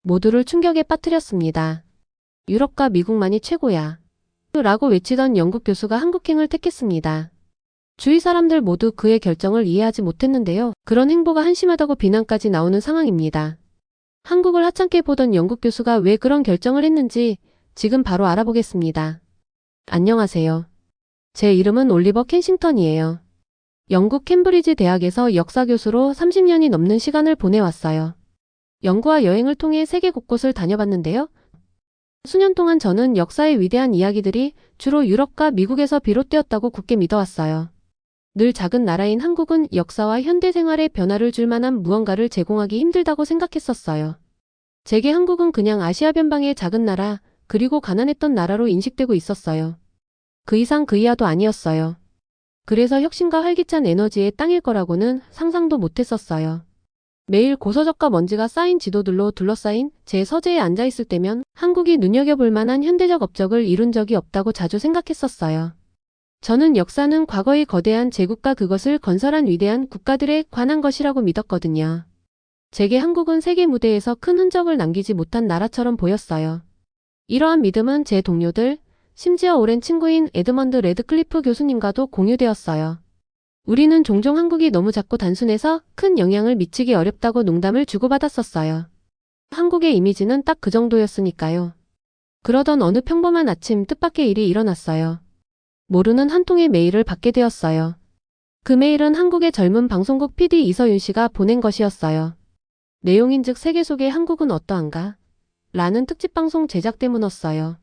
모두를 충격에 빠뜨렸습니다. 유럽과 미국만이 최고야. 라고 외치던 영국 교수가 한국행을 택했습니다. 주위 사람들 모두 그의 결정을 이해하지 못했는데요. 그런 행보가 한심하다고 비난까지 나오는 상황입니다. 한국을 하찮게 보던 영국 교수가 왜 그런 결정을 했는지 지금 바로 알아보겠습니다. 안녕하세요. 제 이름은 올리버 켄싱턴이에요. 영국 캠브리지 대학에서 역사 교수로 30년이 넘는 시간을 보내왔어요. 연구와 여행을 통해 세계 곳곳을 다녀봤는데요. 수년 동안 저는 역사의 위대한 이야기들이 주로 유럽과 미국에서 비롯되었다고 굳게 믿어왔어요. 늘 작은 나라인 한국은 역사와 현대 생활에 변화를 줄 만한 무언가를 제공하기 힘들다고 생각했었어요. 제게 한국은 그냥 아시아 변방의 작은 나라, 그리고 가난했던 나라로 인식되고 있었어요. 그 이상 그 이하도 아니었어요. 그래서 혁신과 활기찬 에너지의 땅일 거라고는 상상도 못했었어요. 매일 고서적과 먼지가 쌓인 지도들로 둘러싸인 제 서재에 앉아있을 때면 한국이 눈여겨볼 만한 현대적 업적을 이룬 적이 없다고 자주 생각했었어요. 저는 역사는 과거의 거대한 제국과 그것을 건설한 위대한 국가들에 관한 것이라고 믿었거든요. 제게 한국은 세계 무대에서 큰 흔적을 남기지 못한 나라처럼 보였어요. 이러한 믿음은 제 동료들, 심지어 오랜 친구인 에드먼드 레드클리프 교수님과도 공유되었어요. 우리는 종종 한국이 너무 작고 단순해서 큰 영향을 미치기 어렵다고 농담을 주고받았었어요. 한국의 이미지는 딱 그 정도였으니까요. 그러던 어느 평범한 아침 뜻밖의 일이 일어났어요. 모르는 한 통의 메일을 받게 되었어요. 그 메일은 한국의 젊은 방송국 PD 이서윤 씨가 보낸 것이었어요. 내용인즉 세계 속의 한국은 어떠한가? 라는 특집방송 제작 때문이었어요.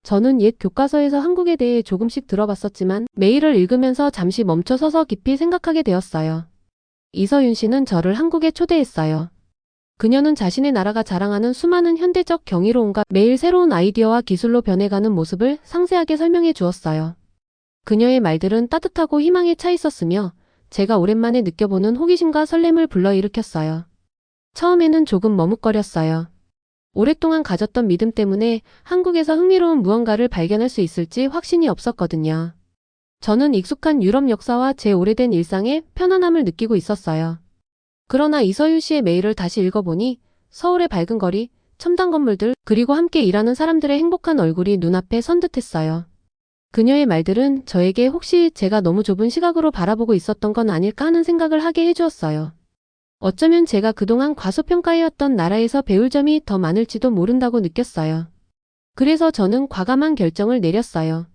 저는 옛 교과서에서 한국에 대해 조금씩 들어봤었지만 메일을 읽으면서 잠시 멈춰서서 깊이 생각하게 되었어요. 이서윤 씨는 저를 한국에 초대했어요. 그녀는 자신의 나라가 자랑하는 수많은 현대적 경이로움과 매일 새로운 아이디어와 기술로 변해가는 모습을 상세하게 설명해 주었어요. 그녀의 말들은 따뜻하고 희망에 차 있었으며 제가 오랜만에 느껴보는 호기심과 설렘을 불러일으켰어요. 처음에는 조금 머뭇거렸어요. 오랫동안 가졌던 믿음 때문에 한국에서 흥미로운 무언가를 발견할 수 있을지 확신이 없었거든요. 저는 익숙한 유럽 역사와 제 오래된 일상에 편안함을 느끼고 있었어요. 그러나 이서윤 씨의 메일을 다시 읽어보니 서울의 밝은 거리, 첨단 건물들, 그리고 함께 일하는 사람들의 행복한 얼굴이 눈앞에 선 듯했어요. 그녀의 말들은 저에게 혹시 제가 너무 좁은 시각으로 바라보고 있었던 건 아닐까 하는 생각을 하게 해주었어요. 어쩌면 제가 그동안 과소평가해왔던 나라에서 배울 점이 더 많을지도 모른다고 느꼈어요. 그래서 저는 과감한 결정을 내렸어요.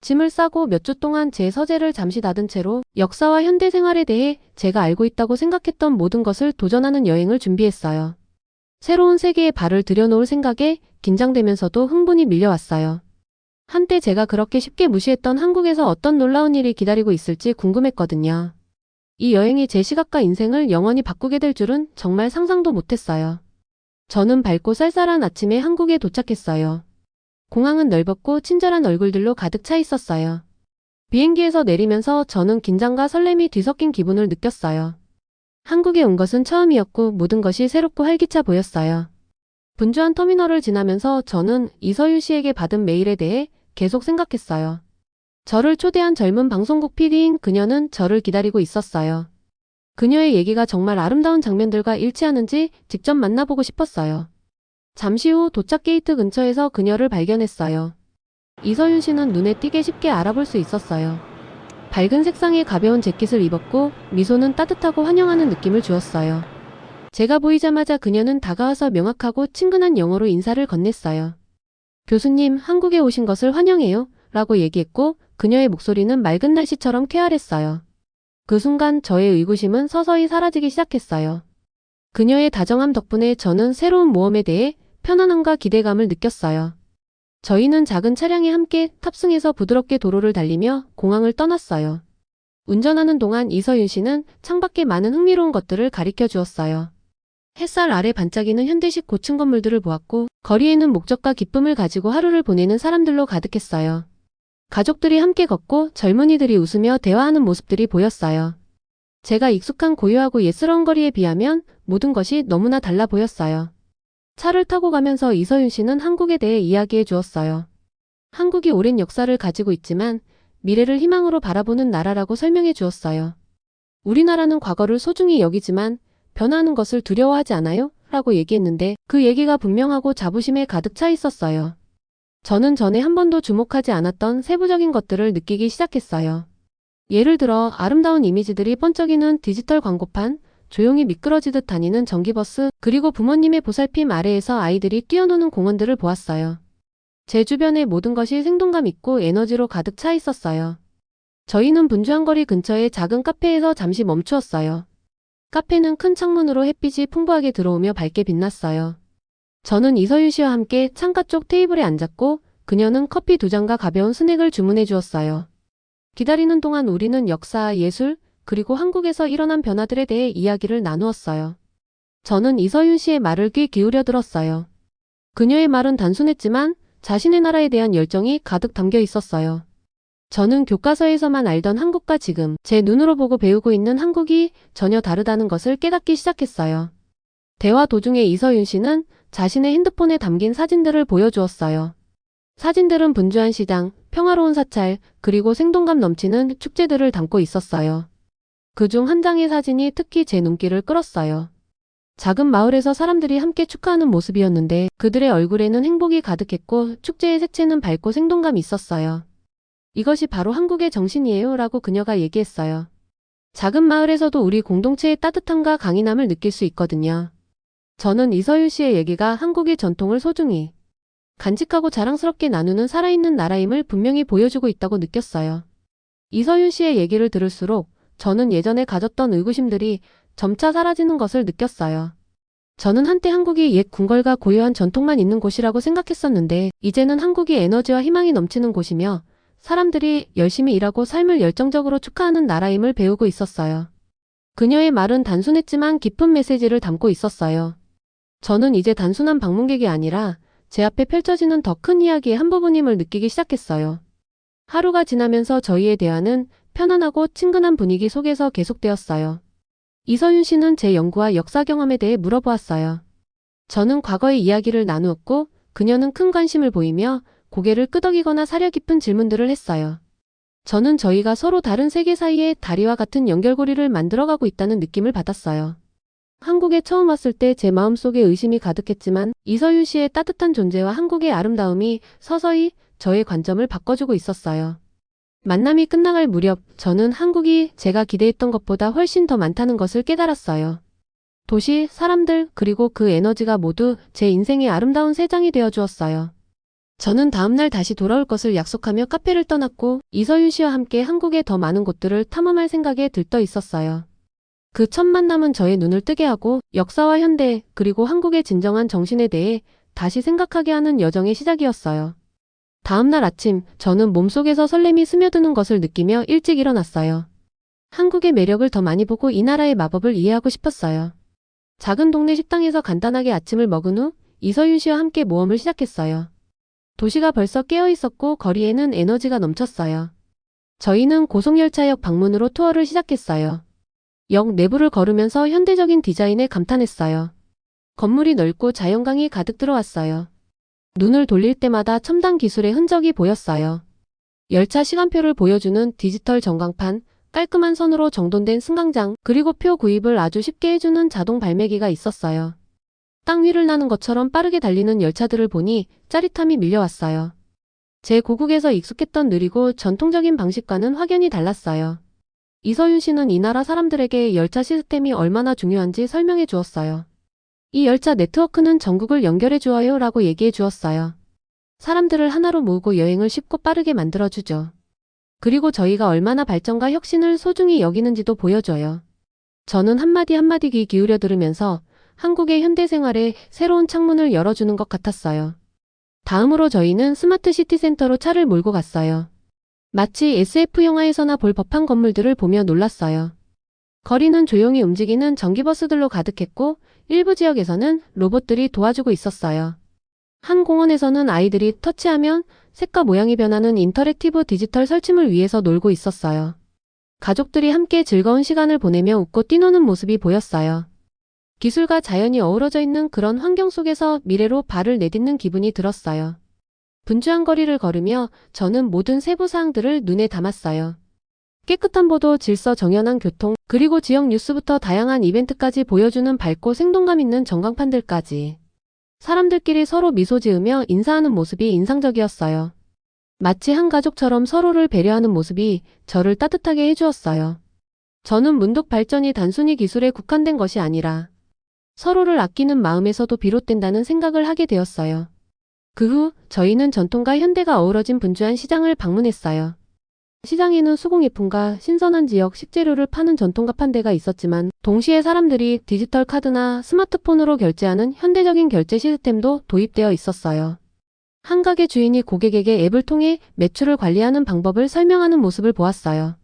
짐을 싸고 몇 주 동안 제 서재를 잠시 닫은 채로 역사와 현대 생활에 대해 제가 알고 있다고 생각했던 모든 것을 도전하는 여행을 준비했어요. 새로운 세계에 발을 들여놓을 생각에 긴장되면서도 흥분이 밀려왔어요. 한때 제가 그렇게 쉽게 무시했던 한국에서 어떤 놀라운 일이 기다리고 있을지 궁금했거든요. 이 여행이 제 시각과 인생을 영원히 바꾸게 될 줄은 정말 상상도 못했어요. 저는 밝고 쌀쌀한 아침에 한국에 도착했어요. 공항은 넓었고 친절한 얼굴들로 가득 차 있었어요. 비행기에서 내리면서 저는 긴장과 설렘이 뒤섞인 기분을 느꼈어요. 한국에 온 것은 처음이었고 모든 것이 새롭고 활기차 보였어요. 분주한 터미널을 지나면서 저는 이서윤 씨에게 받은 메일에 대해 계속 생각했어요. 저를 초대한 젊은 방송국 PD인 그녀는 저를 기다리고 있었어요. 그녀의 얘기가 정말 아름다운 장면들과 일치하는지 직접 만나보고 싶었어요. 잠시 후 도착 게이트 근처에서 그녀를 발견했어요. 이서윤 씨는 눈에 띄게 쉽게 알아볼 수 있었어요. 밝은 색상의 가벼운 재킷을 입었고 미소는 따뜻하고 환영하는 느낌을 주었어요. 제가 보이자마자 그녀는 다가와서 명확하고 친근한 영어로 인사를 건넸어요. 교수님, 한국에 오신 것을 환영해요. 라고 얘기했고 그녀의 목소리는 맑은 날씨처럼 쾌활했어요. 그 순간 저의 의구심은 서서히 사라지기 시작했어요. 그녀의 다정함 덕분에 저는 새로운 모험에 대해 편안함과 기대감을 느꼈어요. 저희는 작은 차량에 함께 탑승해서 부드럽게 도로를 달리며 공항을 떠났어요. 운전하는 동안 이서윤 씨는 창밖에 많은 흥미로운 것들을 가리켜 주었어요. 햇살 아래 반짝이는 현대식 고층 건물들을 보았고 거리에는 목적과 기쁨을 가지고 하루를 보내는 사람들로 가득했어요. 가족들이 함께 걷고 젊은이들이 웃으며 대화하는 모습들이 보였어요. 제가 익숙한 고요하고 예스러운 거리에 비하면 모든 것이 너무나 달라 보였어요. 차를 타고 가면서 이서윤 씨는 한국에 대해 이야기해 주었어요. 한국이 오랜 역사를 가지고 있지만 미래를 희망으로 바라보는 나라라고 설명해 주었어요. 우리나라는 과거를 소중히 여기지만 변화하는 것을 두려워하지 않아요? 라고 얘기했는데 그 얘기가 분명하고 자부심에 가득 차 있었어요. 저는 전에 한 번도 주목하지 않았던 세부적인 것들을 느끼기 시작했어요. 예를 들어 아름다운 이미지들이 번쩍이는 디지털 광고판, 조용히 미끄러지듯 다니는 전기버스, 그리고 부모님의 보살핌 아래에서 아이들이 뛰어노는 공원들을 보았어요. 제 주변의 모든 것이 생동감 있고 에너지로 가득 차 있었어요. 저희는 분주한 거리 근처의 작은 카페에서 잠시 멈추었어요. 카페는 큰 창문으로 햇빛이 풍부하게 들어오며 밝게 빛났어요. 저는 이서윤 씨와 함께 창가 쪽 테이블에 앉았고 그녀는 커피 2잔과 가벼운 스낵을 주문해 주었어요. 기다리는 동안 우리는 역사, 예술, 그리고 한국에서 일어난 변화들에 대해 이야기를 나누었어요. 저는 이서윤 씨의 말을 귀 기울여 들었어요. 그녀의 말은 단순했지만 자신의 나라에 대한 열정이 가득 담겨 있었어요. 저는 교과서에서만 알던 한국과 지금 제 눈으로 보고 배우고 있는 한국이 전혀 다르다는 것을 깨닫기 시작했어요. 대화 도중에 이서윤 씨는 자신의 핸드폰에 담긴 사진들을 보여주었어요. 사진들은 분주한 시장, 평화로운 사찰, 그리고 생동감 넘치는 축제들을 담고 있었어요. 그중 한 장의 사진이 특히 제 눈길을 끌었어요. 작은 마을에서 사람들이 함께 축하하는 모습이었는데 그들의 얼굴에는 행복이 가득했고 축제의 색채는 밝고 생동감이 있었어요. 이것이 바로 한국의 정신이에요 라고 그녀가 얘기했어요. 작은 마을에서도 우리 공동체의 따뜻함과 강인함을 느낄 수 있거든요. 저는 이서윤 씨의 얘기가 한국의 전통을 소중히 간직하고 자랑스럽게 나누는 살아있는 나라임을 분명히 보여주고 있다고 느꼈어요. 이서윤 씨의 얘기를 들을수록 저는 예전에 가졌던 의구심들이 점차 사라지는 것을 느꼈어요. 저는 한때 한국이 옛 궁궐과 고유한 전통만 있는 곳이라고 생각했었는데 이제는 한국이 에너지와 희망이 넘치는 곳이며 사람들이 열심히 일하고 삶을 열정적으로 축하하는 나라임을 배우고 있었어요. 그녀의 말은 단순했지만 깊은 메시지를 담고 있었어요. 저는 이제 단순한 방문객이 아니라 제 앞에 펼쳐지는 더 큰 이야기의 한 부분임을 느끼기 시작했어요. 하루가 지나면서 저희의 대화는 편안하고 친근한 분위기 속에서 계속되었어요. 이서윤 씨는 제 연구와 역사 경험에 대해 물어보았어요. 저는 과거의 이야기를 나누었고 그녀는 큰 관심을 보이며 고개를 끄덕이거나 사려 깊은 질문들을 했어요. 저는 저희가 서로 다른 세계 사이에 다리와 같은 연결고리를 만들어가고 있다는 느낌을 받았어요. 한국에 처음 왔을 때 제 마음속에 의심이 가득했지만 이서윤 씨의 따뜻한 존재와 한국의 아름다움이 서서히 저의 관점을 바꿔주고 있었어요. 만남이 끝나갈 무렵 저는 한국이 제가 기대했던 것보다 훨씬 더 많다는 것을 깨달았어요. 도시, 사람들, 그리고 그 에너지가 모두 제 인생의 아름다운 세 장이 되어 주었어요. 저는 다음날 다시 돌아올 것을 약속하며 카페를 떠났고 이서윤 씨와 함께 한국의 더 많은 곳들을 탐험할 생각에 들떠 있었어요. 그 첫 만남은 저의 눈을 뜨게 하고 역사와 현대, 그리고 한국의 진정한 정신에 대해 다시 생각하게 하는 여정의 시작이었어요. 다음날 아침, 저는 몸속에서 설렘이 스며드는 것을 느끼며 일찍 일어났어요. 한국의 매력을 더 많이 보고 이 나라의 마법을 이해하고 싶었어요. 작은 동네 식당에서 간단하게 아침을 먹은 후 이서윤 씨와 함께 모험을 시작했어요. 도시가 벌써 깨어 있었고 거리에는 에너지가 넘쳤어요. 저희는 고속열차역 방문으로 투어를 시작했어요. 역 내부를 걸으면서 현대적인 디자인에 감탄했어요. 건물이 넓고 자연광이 가득 들어왔어요. 눈을 돌릴 때마다 첨단 기술의 흔적이 보였어요. 열차 시간표를 보여주는 디지털 전광판, 깔끔한 선으로 정돈된 승강장, 그리고 표 구입을 아주 쉽게 해주는 자동 발매기가 있었어요. 땅 위를 나는 것처럼 빠르게 달리는 열차들을 보니 짜릿함이 밀려왔어요. 제 고국에서 익숙했던 느리고 전통적인 방식과는 확연히 달랐어요. 이서윤 씨는 이 나라 사람들에게 열차 시스템이 얼마나 중요한지 설명해 주었어요. 이 열차 네트워크는 전국을 연결해 주어요 라고 얘기해 주었어요. 사람들을 하나로 모으고 여행을 쉽고 빠르게 만들어주죠. 그리고 저희가 얼마나 발전과 혁신을 소중히 여기는지도 보여줘요. 저는 한마디 한마디 귀 기울여 들으면서 한국의 현대 생활에 새로운 창문을 열어주는 것 같았어요. 다음으로 저희는 스마트 시티 센터로 차를 몰고 갔어요. 마치 SF 영화에서나 볼 법한 건물들을 보며 놀랐어요. 거리는 조용히 움직이는 전기버스들로 가득했고 일부 지역에서는 로봇들이 도와주고 있었어요. 한 공원에서는 아이들이 터치하면 색과 모양이 변하는 인터랙티브 디지털 설치물 위에서 놀고 있었어요. 가족들이 함께 즐거운 시간을 보내며 웃고 뛰노는 모습이 보였어요. 기술과 자연이 어우러져 있는 그런 환경 속에서 미래로 발을 내딛는 기분이 들었어요. 분주한 거리를 걸으며 저는 모든 세부 사항들을 눈에 담았어요. 깨끗한 보도, 질서 정연한 교통, 그리고 지역 뉴스부터 다양한 이벤트까지 보여주는 밝고 생동감 있는 전광판들까지. 사람들끼리 서로 미소 지으며 인사하는 모습이 인상적이었어요. 마치 한 가족처럼 서로를 배려하는 모습이 저를 따뜻하게 해주었어요. 저는 문득 발전이 단순히 기술에 국한된 것이 아니라 서로를 아끼는 마음에서도 비롯된다는 생각을 하게 되었어요. 그 후 저희는 전통과 현대가 어우러진 분주한 시장을 방문했어요. 시장에는 수공예품과 신선한 지역 식재료를 파는 전통 가판대가 있었지만 동시에 사람들이 디지털 카드나 스마트폰으로 결제하는 현대적인 결제 시스템도 도입되어 있었어요. 한 가게 주인이 고객에게 앱을 통해 매출을 관리하는 방법을 설명하는 모습을 보았어요.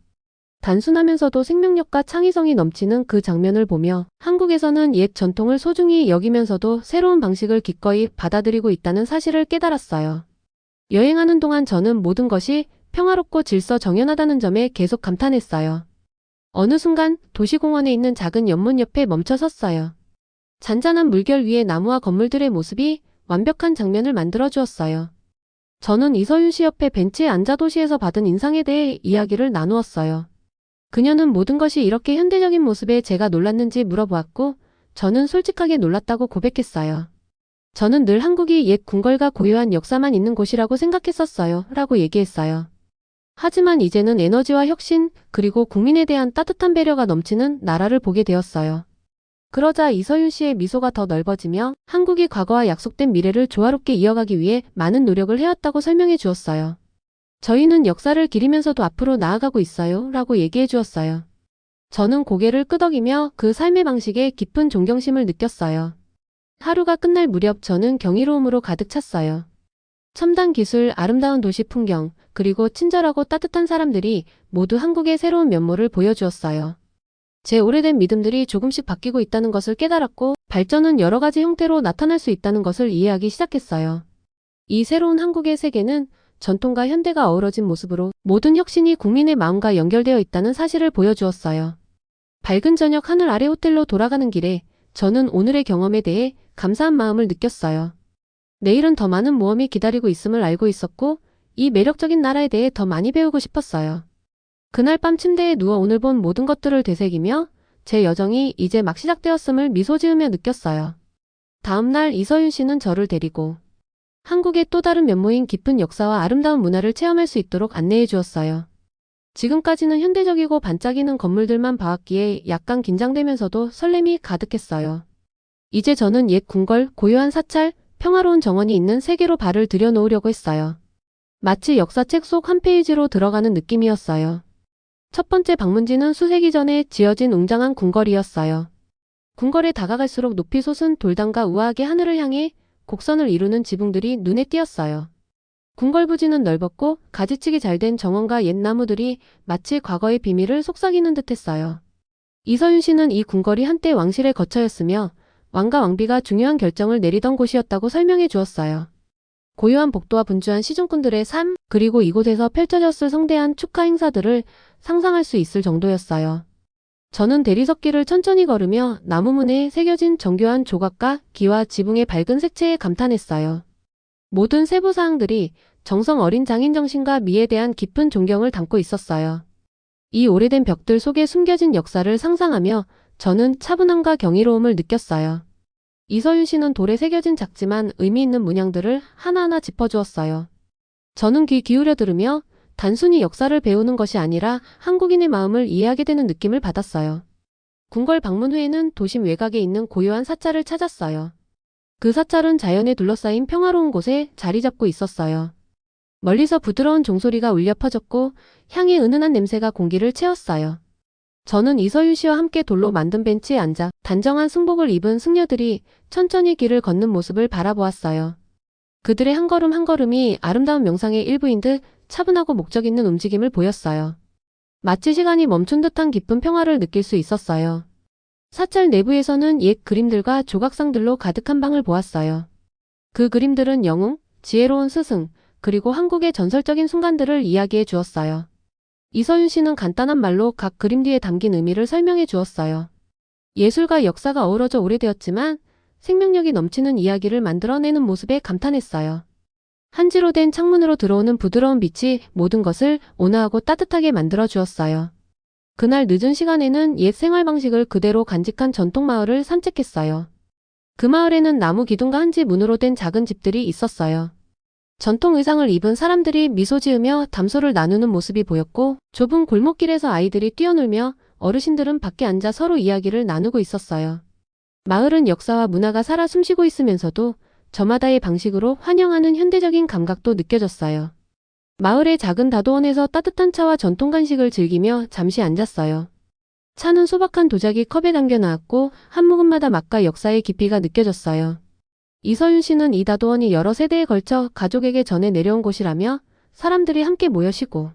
단순하면서도 생명력과 창의성이 넘치는 그 장면을 보며 한국에서는 옛 전통을 소중히 여기면서도 새로운 방식을 기꺼이 받아들이고 있다는 사실을 깨달았어요. 여행하는 동안 저는 모든 것이 평화롭고 질서 정연하다는 점에 계속 감탄했어요. 어느 순간 도시공원에 있는 작은 연못 옆에 멈춰 섰어요. 잔잔한 물결 위에 나무와 건물들의 모습이 완벽한 장면을 만들어 주었어요. 저는 이서윤 씨 옆에 벤치에 앉아 도시에서 받은 인상에 대해 이야기를 나누었어요. 그녀는 모든 것이 이렇게 현대적인 모습에 제가 놀랐는지 물어보았고 저는 솔직하게 놀랐다고 고백했어요. 저는 늘 한국이 옛 궁궐과 고유한 역사만 있는 곳이라고 생각했었어요. 라고 얘기했어요. 하지만 이제는 에너지와 혁신, 그리고 국민에 대한 따뜻한 배려가 넘치는 나라를 보게 되었어요. 그러자 이서윤 씨의 미소가 더 넓어지며 한국이 과거와 약속된 미래를 조화롭게 이어가기 위해 많은 노력을 해왔다고 설명해 주었어요. 저희는 역사를 기리면서도 앞으로 나아가고 있어요. 라고 얘기해 주었어요. 저는 고개를 끄덕이며 그 삶의 방식에 깊은 존경심을 느꼈어요. 하루가 끝날 무렵 저는 경이로움으로 가득 찼어요. 첨단 기술, 아름다운 도시 풍경, 그리고 친절하고 따뜻한 사람들이 모두 한국의 새로운 면모를 보여주었어요. 제 오래된 믿음들이 조금씩 바뀌고 있다는 것을 깨달았고 발전은 여러 가지 형태로 나타날 수 있다는 것을 이해하기 시작했어요. 이 새로운 한국의 세계는 전통과 현대가 어우러진 모습으로 모든 혁신이 국민의 마음과 연결되어 있다는 사실을 보여주었어요. 밝은 저녁 하늘 아래 호텔로 돌아가는 길에 저는 오늘의 경험에 대해 감사한 마음을 느꼈어요. 내일은 더 많은 모험이 기다리고 있음을 알고 있었고 이 매력적인 나라에 대해 더 많이 배우고 싶었어요. 그날 밤 침대에 누워 오늘 본 모든 것들을 되새기며 제 여정이 이제 막 시작되었음을 미소 지으며 느꼈어요. 다음 날 이서윤 씨는 저를 데리고 한국의 또 다른 면모인 깊은 역사와 아름다운 문화를 체험할 수 있도록 안내해 주었어요. 지금까지는 현대적이고 반짝이는 건물들만 봐왔기에 약간 긴장되면서도 설렘이 가득했어요. 이제 저는 옛 궁궐, 고요한 사찰, 평화로운 정원이 있는 세계로 발을 들여놓으려고 했어요. 마치 역사책 속 한 페이지로 들어가는 느낌이었어요. 첫 번째 방문지는 수세기 전에 지어진 웅장한 궁궐이었어요. 궁궐에 다가갈수록 높이 솟은 돌담과 우아하게 하늘을 향해 곡선을 이루는 지붕들이 눈에 띄었어요. 궁궐 부지는 넓었고 가지치기 잘 된 정원과 옛 나무들이 마치 과거의 비밀을 속삭이는 듯했어요. 이서윤 씨는 이 궁궐이 한때 왕실의 거처였으며 왕과 왕비가 중요한 결정을 내리던 곳이었다고 설명해 주었어요. 고요한 복도와 분주한 시중꾼들의 삶, 그리고 이곳에서 펼쳐졌을 성대한 축하 행사들을 상상할 수 있을 정도였어요. 저는 대리석길을 천천히 걸으며 나무문에 새겨진 정교한 조각과 기와 지붕의 밝은 색채에 감탄했어요. 모든 세부사항들이 정성 어린 장인 정신과 미에 대한 깊은 존경을 담고 있었어요. 이 오래된 벽들 속에 숨겨진 역사를 상상하며 저는 차분함과 경이로움을 느꼈어요. 이서윤 씨는 돌에 새겨진 작지만 의미 있는 문양들을 하나하나 짚어주었어요. 저는 귀 기울여 들으며 단순히 역사를 배우는 것이 아니라 한국인의 마음을 이해하게 되는 느낌을 받았어요. 궁궐 방문 후에는 도심 외곽에 있는 고요한 사찰을 찾았어요. 그 사찰은 자연에 둘러싸인 평화로운 곳에 자리 잡고 있었어요. 멀리서 부드러운 종소리가 울려 퍼졌고 향의 은은한 냄새가 공기를 채웠어요. 저는 이서윤 씨와 함께 돌로 만든 벤치에 앉아 단정한 승복을 입은 승려들이 천천히 길을 걷는 모습을 바라보았어요. 그들의 한 걸음 한 걸음이 아름다운 명상의 일부인 듯 차분하고 목적 있는 움직임을 보였어요. 마치 시간이 멈춘 듯한 깊은 평화를 느낄 수 있었어요. 사찰 내부에서는 옛 그림들과 조각상들로 가득한 방을 보았어요. 그 그림들은 영웅, 지혜로운 스승, 그리고 한국의 전설적인 순간들을 이야기해 주었어요. 이서윤 씨는 간단한 말로 각 그림 뒤에 담긴 의미를 설명해 주었어요. 예술과 역사가 어우러져 오래되었지만 생명력이 넘치는 이야기를 만들어내는 모습에 감탄했어요. 한지로 된 창문으로 들어오는 부드러운 빛이 모든 것을 온화하고 따뜻하게 만들어 주었어요. 그날 늦은 시간에는 옛 생활 방식을 그대로 간직한 전통 마을을 산책했어요. 그 마을에는 나무 기둥과 한지 문으로 된 작은 집들이 있었어요. 전통 의상을 입은 사람들이 미소 지으며 담소를 나누는 모습이 보였고, 좁은 골목길에서 아이들이 뛰어놀며 어르신들은 밖에 앉아 서로 이야기를 나누고 있었어요. 마을은 역사와 문화가 살아 숨쉬고 있으면서도 저마다의 방식으로 환영하는 현대적인 감각도 느껴졌어요. 마을의 작은 다도원에서 따뜻한 차와 전통 간식을 즐기며 잠시 앉았어요. 차는 소박한 도자기 컵에 담겨 나왔고 한 모금마다 맛과 역사의 깊이가 느껴졌어요. 이서윤 씨는 이 다도원이 여러 세대에 걸쳐 가족에게 전해 내려온 곳이라며 사람들이 함께 모여 쉬고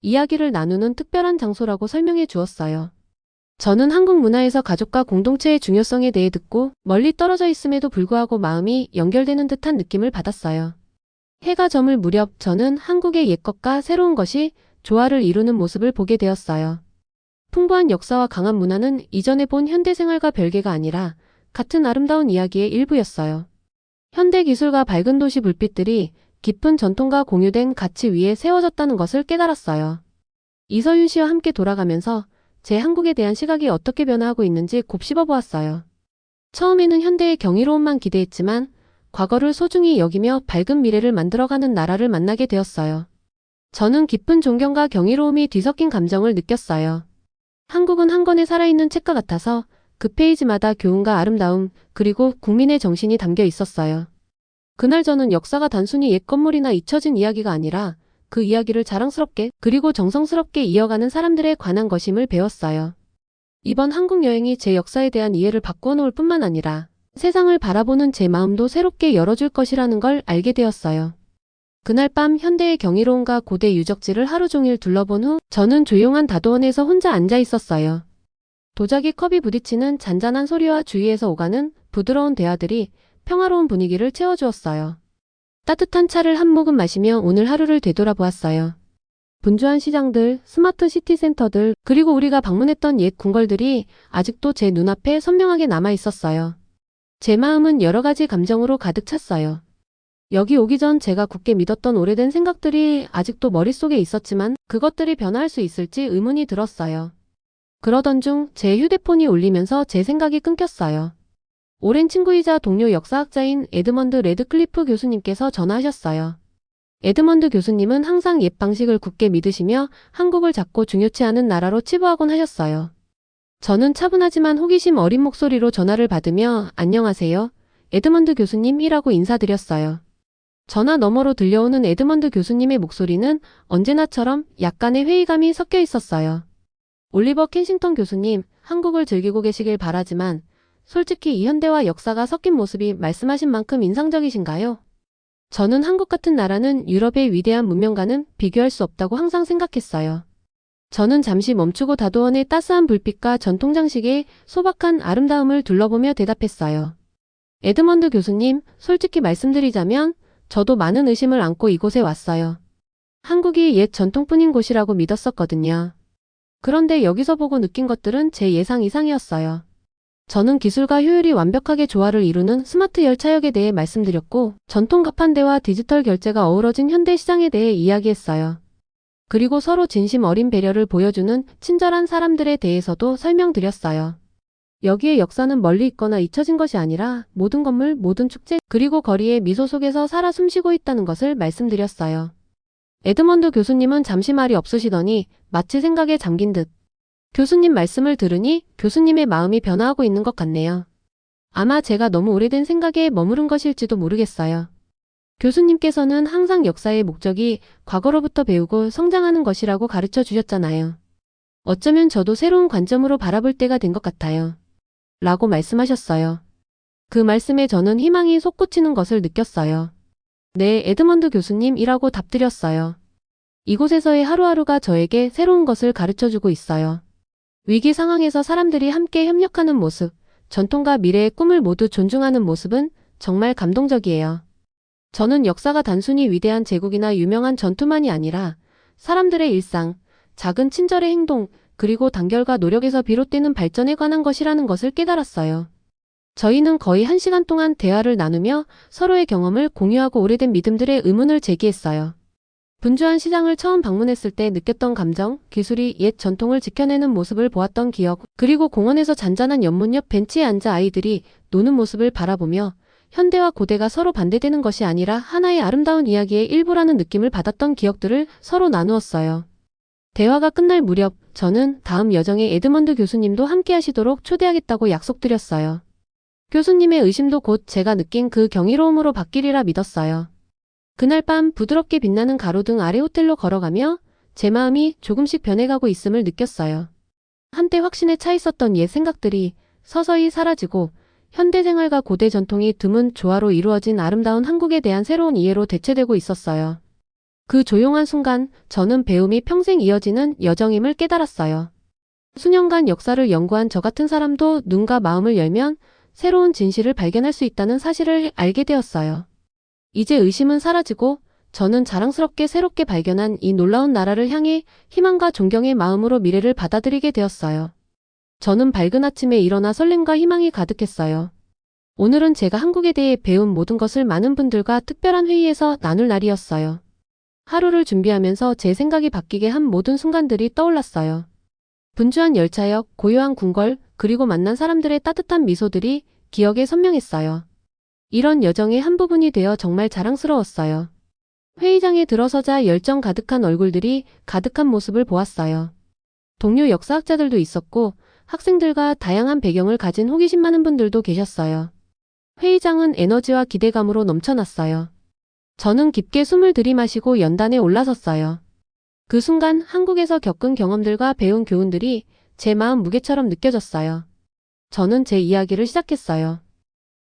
이야기를 나누는 특별한 장소라고 설명해 주었어요. 저는 한국 문화에서 가족과 공동체의 중요성에 대해 듣고 멀리 떨어져 있음에도 불구하고 마음이 연결되는 듯한 느낌을 받았어요. 해가 저물 무렵 저는 한국의 옛것과 새로운 것이 조화를 이루는 모습을 보게 되었어요. 풍부한 역사와 강한 문화는 이전에 본 현대 생활과 별개가 아니라 같은 아름다운 이야기의 일부였어요. 현대 기술과 밝은 도시 불빛들이 깊은 전통과 공유된 가치 위에 세워졌다는 것을 깨달았어요. 이서윤 씨와 함께 돌아가면서 제 한국에 대한 시각이 어떻게 변화하고 있는지 곱씹어 보았어요. 처음에는 현대의 경이로움만 기대했지만 과거를 소중히 여기며 밝은 미래를 만들어가는 나라를 만나게 되었어요. 저는 깊은 존경과 경이로움이 뒤섞인 감정을 느꼈어요. 한국은 한 권의 살아있는 책과 같아서 그 페이지마다 교훈과 아름다움, 그리고 국민의 정신이 담겨 있었어요. 그날 저는 역사가 단순히 옛 건물이나 잊혀진 이야기가 아니라 그 이야기를 자랑스럽게 그리고 정성스럽게 이어가는 사람들에 관한 것임을 배웠어요. 이번 한국 여행이 제 역사에 대한 이해를 바꾸어 놓을 뿐만 아니라 세상을 바라보는 제 마음도 새롭게 열어줄 것이라는 걸 알게 되었어요. 그날 밤 현대의 경이로움과 고대 유적지를 하루 종일 둘러본 후 저는 조용한 다도원에서 혼자 앉아 있었어요. 도자기 컵이 부딪히는 잔잔한 소리와 주위에서 오가는 부드러운 대화들이 평화로운 분위기를 채워주었어요. 따뜻한 차를 한 모금 마시며 오늘 하루를 되돌아보았어요. 분주한 시장들, 스마트 시티 센터들, 그리고 우리가 방문했던 옛 궁궐들이 아직도 제 눈앞에 선명하게 남아 있었어요. 제 마음은 여러 가지 감정으로 가득 찼어요. 여기 오기 전 제가 굳게 믿었던 오래된 생각들이 아직도 머릿속에 있었지만 그것들이 변화할 수 있을지 의문이 들었어요. 그러던 중 제 휴대폰이 울리면서 제 생각이 끊겼어요. 오랜 친구이자 동료 역사학자인 에드먼드 레드클리프 교수님께서 전화하셨어요. 에드먼드 교수님은 항상 옛 방식을 굳게 믿으시며 한국을 작고 중요치 않은 나라로 치부하곤 하셨어요. 저는 차분하지만 호기심 어린 목소리로 전화를 받으며 안녕하세요, 에드먼드 교수님이라고 인사드렸어요. 전화 너머로 들려오는 에드먼드 교수님의 목소리는 언제나처럼 약간의 회의감이 섞여 있었어요. 올리버 켄싱턴 교수님, 한국을 즐기고 계시길 바라지만 솔직히 이 현대와 역사가 섞인 모습이 말씀하신 만큼 인상적이신가요? 저는 한국 같은 나라는 유럽의 위대한 문명과는 비교할 수 없다고 항상 생각했어요. 저는 잠시 멈추고 다도원의 따스한 불빛과 전통 장식의 소박한 아름다움을 둘러보며 대답했어요. 에드먼드 교수님, 솔직히 말씀드리자면 저도 많은 의심을 안고 이곳에 왔어요. 한국이 옛 전통뿐인 곳이라고 믿었었거든요. 그런데 여기서 보고 느낀 것들은 제 예상 이상이었어요. 저는 기술과 효율이 완벽하게 조화를 이루는 스마트 열차역에 대해 말씀드렸고, 전통 가판대와 디지털 결제가 어우러진 현대 시장에 대해 이야기했어요. 그리고 서로 진심 어린 배려를 보여주는 친절한 사람들에 대해서도 설명드렸어요. 여기에 역사는 멀리 있거나 잊혀진 것이 아니라 모든 건물, 모든 축제, 그리고 거리의 미소 속에서 살아 숨쉬고 있다는 것을 말씀드렸어요. 에드먼드 교수님은 잠시 말이 없으시더니 마치 생각에 잠긴 듯 교수님 말씀을 들으니 교수님의 마음이 변화하고 있는 것 같네요. 아마 제가 너무 오래된 생각에 머무른 것일지도 모르겠어요. 교수님께서는 항상 역사의 목적이 과거로부터 배우고 성장하는 것이라고 가르쳐 주셨잖아요. 어쩌면 저도 새로운 관점으로 바라볼 때가 된 것 같아요. 라고 말씀하셨어요. 그 말씀에 저는 희망이 솟구치는 것을 느꼈어요. 네, 에드먼드 교수님이라고 답드렸어요. 이곳에서의 하루하루가 저에게 새로운 것을 가르쳐주고 있어요. 위기 상황에서 사람들이 함께 협력하는 모습, 전통과 미래의 꿈을 모두 존중하는 모습은 정말 감동적이에요. 저는 역사가 단순히 위대한 제국이나 유명한 전투만이 아니라 사람들의 일상, 작은 친절의 행동, 그리고 단결과 노력에서 비롯되는 발전에 관한 것이라는 것을 깨달았어요. 저희는 거의 1시간 동안 대화를 나누며 서로의 경험을 공유하고 오래된 믿음들의 의문을 제기했어요. 분주한 시장을 처음 방문했을 때 느꼈던 감정, 기술이 옛 전통을 지켜내는 모습을 보았던 기억, 그리고 공원에서 잔잔한 연못 옆 벤치에 앉아 아이들이 노는 모습을 바라보며 현대와 고대가 서로 반대되는 것이 아니라 하나의 아름다운 이야기의 일부라는 느낌을 받았던 기억들을 서로 나누었어요. 대화가 끝날 무렵 저는 다음 여정에 에드먼드 교수님도 함께 하시도록 초대하겠다고 약속드렸어요. 교수님의 의심도 곧 제가 느낀 그 경이로움으로 바뀌리라 믿었어요. 그날 밤 부드럽게 빛나는 가로등 아래 호텔로 걸어가며 제 마음이 조금씩 변해가고 있음을 느꼈어요. 한때 확신에 차 있었던 옛 생각들이 서서히 사라지고 현대 생활과 고대 전통이 드문 조화로 이루어진 아름다운 한국에 대한 새로운 이해로 대체되고 있었어요. 그 조용한 순간 저는 배움이 평생 이어지는 여정임을 깨달았어요. 수년간 역사를 연구한 저 같은 사람도 눈과 마음을 열면 새로운 진실을 발견할 수 있다는 사실을 알게 되었어요. 이제 의심은 사라지고 저는 자랑스럽게 새롭게 발견한 이 놀라운 나라를 향해 희망과 존경의 마음으로 미래를 받아들이게 되었어요. 저는 밝은 아침에 일어나 설렘과 희망이 가득했어요. 오늘은 제가 한국에 대해 배운 모든 것을 많은 분들과 특별한 회의에서 나눌 날이었어요. 하루를 준비하면서 제 생각이 바뀌게 한 모든 순간들이 떠올랐어요. 분주한 열차역, 고요한 궁궐, 그리고 만난 사람들의 따뜻한 미소들이 기억에 선명했어요. 이런 여정의 한 부분이 되어 정말 자랑스러웠어요. 회의장에 들어서자 열정 가득한 얼굴들이 가득한 모습을 보았어요. 동료 역사학자들도 있었고 학생들과 다양한 배경을 가진 호기심 많은 분들도 계셨어요. 회의장은 에너지와 기대감으로 넘쳐났어요. 저는 깊게 숨을 들이마시고 연단에 올라섰어요. 그 순간 한국에서 겪은 경험들과 배운 교훈들이 제 마음 무게처럼 느껴졌어요. 저는 제 이야기를 시작했어요.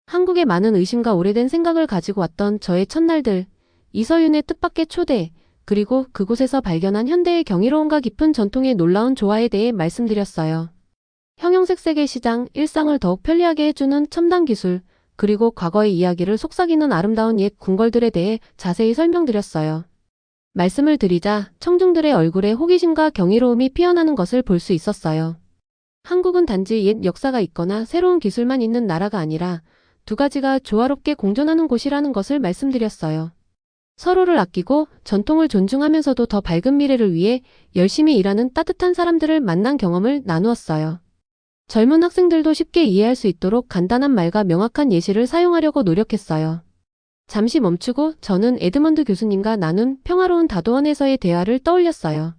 한국의 많은 의심과 오래된 생각을 가지고 왔던 저의 첫날들, 이서윤의 뜻밖의 초대, 그리고 그곳에서 발견한 현대의 경이로움과 깊은 전통의 놀라운 조화에 대해 말씀드렸어요. 형형색색의 시장, 일상을 더욱 편리하게 해주는 첨단 기술, 그리고 과거의 이야기를 속삭이는 아름다운 옛 궁궐들에 대해 자세히 설명드렸어요. 말씀을 드리자 청중들의 얼굴에 호기심과 경이로움이 피어나는 것을 볼 수 있었어요. 한국은 단지 옛 역사가 있거나 새로운 기술만 있는 나라가 아니라 두 가지가 조화롭게 공존하는 곳이라는 것을 말씀드렸어요. 서로를 아끼고 전통을 존중하면서도 더 밝은 미래를 위해 열심히 일하는 따뜻한 사람들을 만난 경험을 나누었어요. 젊은 학생들도 쉽게 이해할 수 있도록 간단한 말과 명확한 예시를 사용하려고 노력했어요. 잠시 멈추고 저는 에드먼드 교수님과 나눈 평화로운 다도원에서의 대화를 떠올렸어요.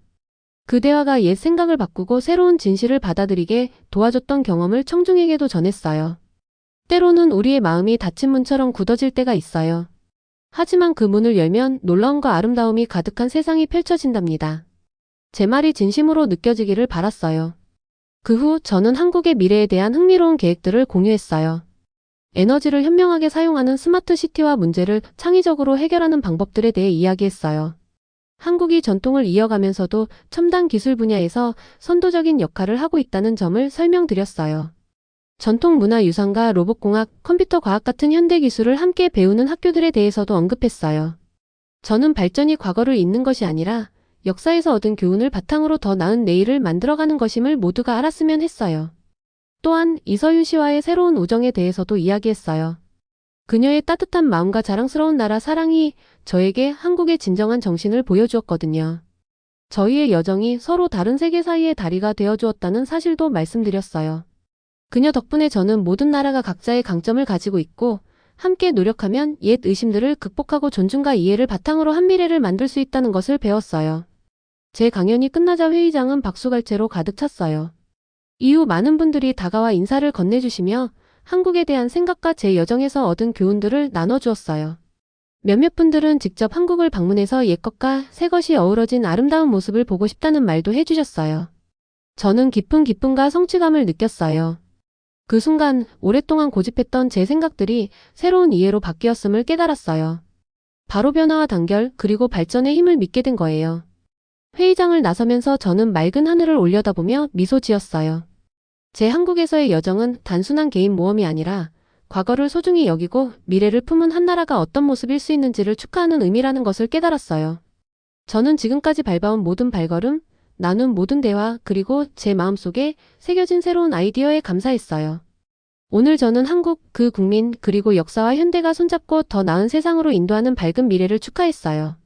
그 대화가 옛 생각을 바꾸고 새로운 진실을 받아들이게 도와줬던 경험을 청중에게도 전했어요. 때로는 우리의 마음이 닫힌 문처럼 굳어질 때가 있어요. 하지만 그 문을 열면 놀라움과 아름다움이 가득한 세상이 펼쳐진답니다. 제 말이 진심으로 느껴지기를 바랐어요. 그 후 저는 한국의 미래에 대한 흥미로운 계획들을 공유했어요. 에너지를 현명하게 사용하는 스마트 시티와 문제를 창의적으로 해결하는 방법들에 대해 이야기했어요. 한국이 전통을 이어가면서도 첨단 기술 분야에서 선도적인 역할을 하고 있다는 점을 설명드렸어요. 전통 문화 유산과 로봇공학, 컴퓨터 과학 같은 현대 기술을 함께 배우는 학교들에 대해서도 언급했어요. 저는 발전이 과거를 잇는 것이 아니라 역사에서 얻은 교훈을 바탕으로 더 나은 내일을 만들어가는 것임을 모두가 알았으면 했어요. 또한 이서윤 씨와의 새로운 우정에 대해서도 이야기했어요. 그녀의 따뜻한 마음과 자랑스러운 나라 사랑이 저에게 한국의 진정한 정신을 보여주었거든요. 저희의 여정이 서로 다른 세계 사이의 다리가 되어주었다는 사실도 말씀드렸어요. 그녀 덕분에 저는 모든 나라가 각자의 강점을 가지고 있고 함께 노력하면 옛 의심들을 극복하고 존중과 이해를 바탕으로 한 미래를 만들 수 있다는 것을 배웠어요. 제 강연이 끝나자 회의장은 박수갈채로 가득 찼어요. 이후 많은 분들이 다가와 인사를 건네주시며 한국에 대한 생각과 제 여정에서 얻은 교훈들을 나눠주었어요. 몇몇 분들은 직접 한국을 방문해서 옛것과 새것이 어우러진 아름다운 모습을 보고 싶다는 말도 해주셨어요. 저는 깊은 기쁨과 성취감을 느꼈어요. 그 순간 오랫동안 고집했던 제 생각들이 새로운 이해로 바뀌었음을 깨달았어요. 바로 변화와 단결 그리고 발전의 힘을 믿게 된 거예요. 회의장을 나서면서 저는 맑은 하늘을 올려다보며 미소 지었어요. 제 한국에서의 여정은 단순한 개인 모험이 아니라 과거를 소중히 여기고 미래를 품은 한 나라가 어떤 모습일 수 있는지를 축하하는 의미라는 것을 깨달았어요. 저는 지금까지 밟아온 모든 발걸음, 나눈 모든 대화, 그리고 제 마음속에 새겨진 새로운 아이디어에 감사했어요. 오늘 저는 한국, 그 국민, 그리고 역사와 현대가 손잡고 더 나은 세상으로 인도하는 밝은 미래를 축하했어요.